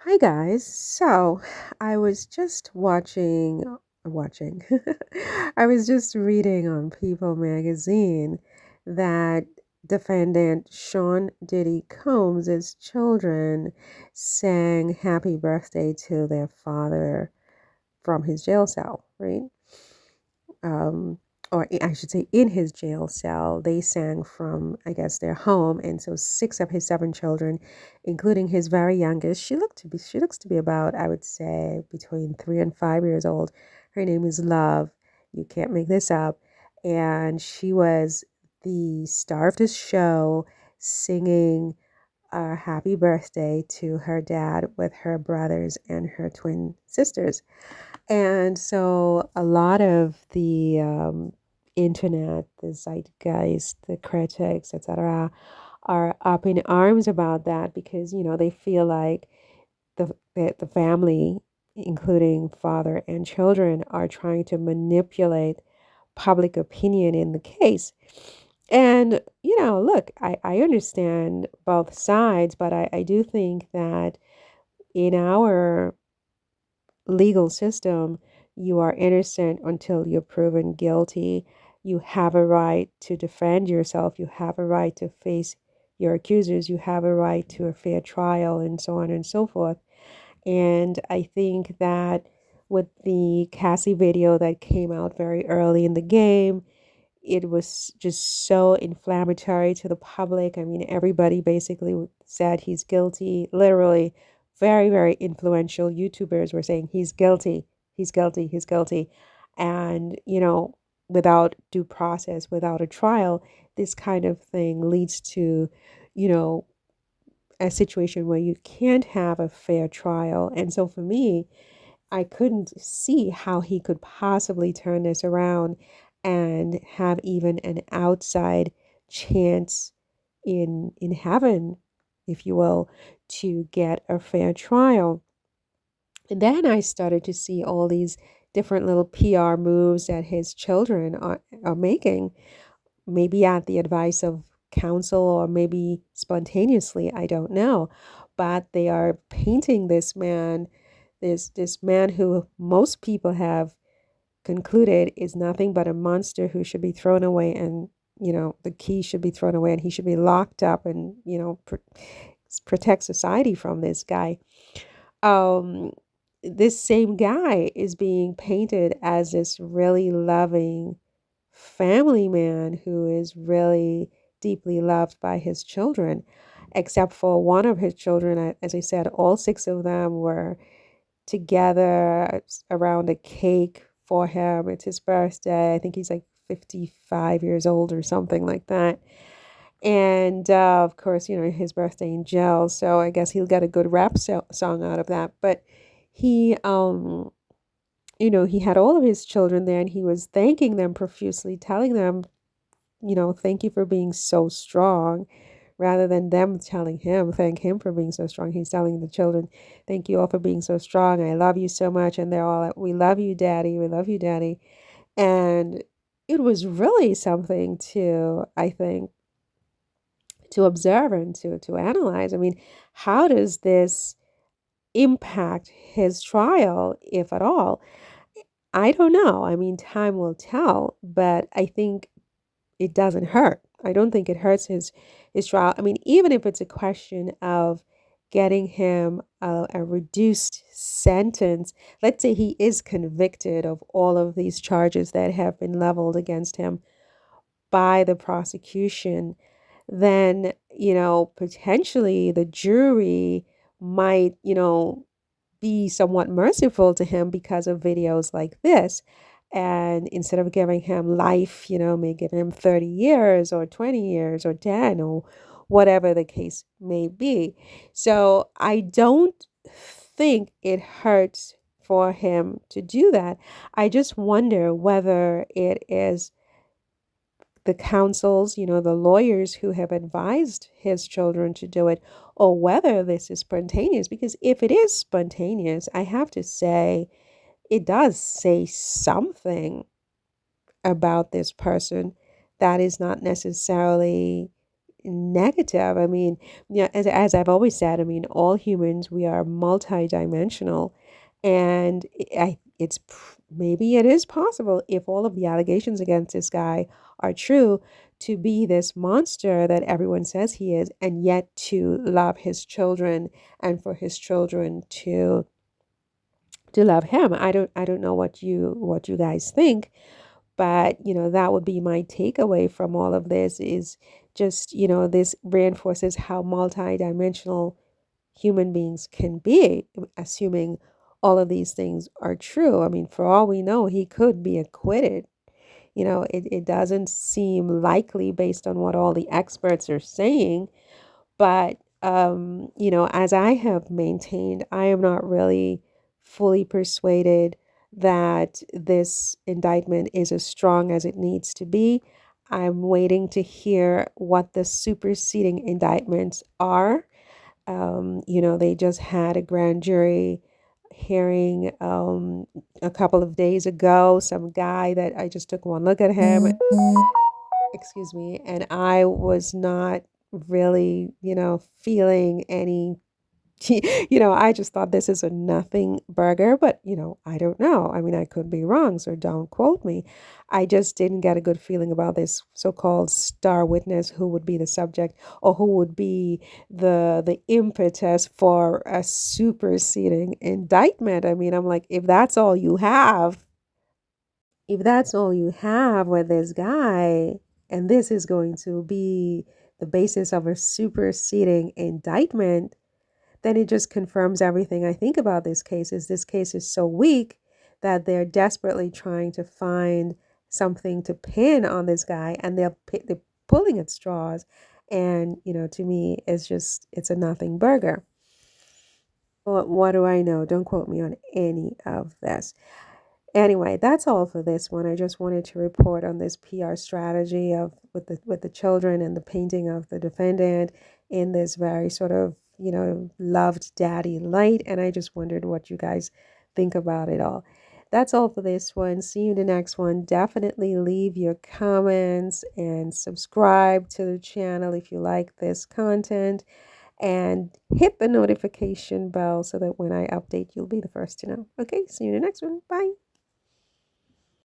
Hi guys. So I was just watching. I was just reading on People magazine that defendant Sean Diddy Combs' children sang happy birthday to their father from his jail cell, right? um, or I should say, in his jail cell. They sang from, I guess, their home, and so six of his seven children, including his very youngest, she looks to be about, I would say, between 3 and 5 years old. Her name is Love. You can't make this up, and she was the star of this show, singing a happy birthday to her dad with her brothers and her twin sisters. And so a lot of the internet, the zeitgeist, the critics, etc., are up in arms about that because, they feel like the family, including father and children, are trying to manipulate public opinion in the case. And, look, I understand both sides, but I do think that in our legal system, you are innocent until you're proven guilty. You have a right to defend yourself. You have a right to face your accusers. You have a right to a fair trial, and so on and so forth. And I think that with the Cassie video that came out very early in the game, it was just so inflammatory to the public. I mean, everybody basically said he's guilty. Literally, very, very influential YouTubers were saying he's guilty, he's guilty, he's guilty. And, without due process, without a trial, this kind of thing leads to, you know, a situation where you can't have a fair trial. And so for me, I couldn't see how he could possibly turn this around and have even an outside chance in heaven, if you will, to get a fair trial. And then I started to see all these different little PR moves that his children are making, maybe at the advice of counsel or maybe spontaneously, I don't know. But they are painting this man who most people have concluded is nothing but a monster who should be thrown away, and the key should be thrown away and he should be locked up and protect society from this guy. um this same guy is being painted as this really loving family man who is really deeply loved by his children, except for one of his children. As I said, all six of them were together around a cake for him. It's his birthday. I think he's like 55 years old or something like that. And of course, his birthday in jail. So I guess he'll get a good song out of that. But he, he had all of his children there and he was thanking them profusely, telling them, thank you for being so strong, rather than them telling him, thank him for being so strong. He's telling the children, thank you all for being so strong. I love you so much. And they're all like, we love you, Daddy. We love you, Daddy. And it was really something to, I think, to observe and to analyze. I mean, how does this impact his trial, if at all? I don't know. I mean, time will tell, but I think it doesn't hurt. I don't think it hurts his trial. I mean, even if it's a question of getting him a reduced sentence, let's say he is convicted of all of these charges that have been leveled against him by the prosecution, then, potentially the jury might, be somewhat merciful to him because of videos like this. And instead of giving him life, may give him 30 years or 20 years or 10 or whatever the case may be. So I don't think it hurts for him to do that. I just wonder whether it is the counsels, the lawyers who have advised his children to do it, or whether this is spontaneous. Because if it is spontaneous, I have to say it does say something about this person that is not necessarily negative. I mean, yeah, as I've always said, I mean, all humans, we are multidimensional. And maybe it is possible, if all of the allegations against this guy are true, to be this monster that everyone says he is, and yet to love his children, and for his children to love him. I don't know what you guys think, but that would be my takeaway from all of this, is just, this reinforces how multidimensional human beings can be, assuming all of these things are true. I mean, for all we know, he could be acquitted. It doesn't seem likely based on what all the experts are saying. But, as I have maintained, I am not really fully persuaded that this indictment is as strong as it needs to be. I'm waiting to hear what the superseding indictments are. They just had a grand jury hearing a couple of days ago. Some guy that I just took one look at him, excuse me, and I was not really, feeling any. I just thought this is a nothing burger, but I don't know. I mean, I could be wrong, so don't quote me. I just didn't get a good feeling about this so-called star witness who would be the subject, or who would be the impetus for a superseding indictment. I mean, I'm like, if that's all you have with this guy, and this is going to be the basis of a superseding indictment, then it just confirms everything I think about this case. Is this case is so weak that they're desperately trying to find something to pin on this guy, and they're pulling at straws. And to me, it's a nothing burger. What do I know? Don't quote me on any of this. Anyway, that's all for this one. I just wanted to report on this PR strategy of with the children, and the painting of the defendant in this very sort of, loved daddy light. And I just wondered what you guys think about it all. That's all for this one. See you in the next one. Definitely leave your comments and subscribe to the channel if you like this content, and hit the notification bell so that when I update, you'll be the first to know. Okay, see you in the next one. Bye.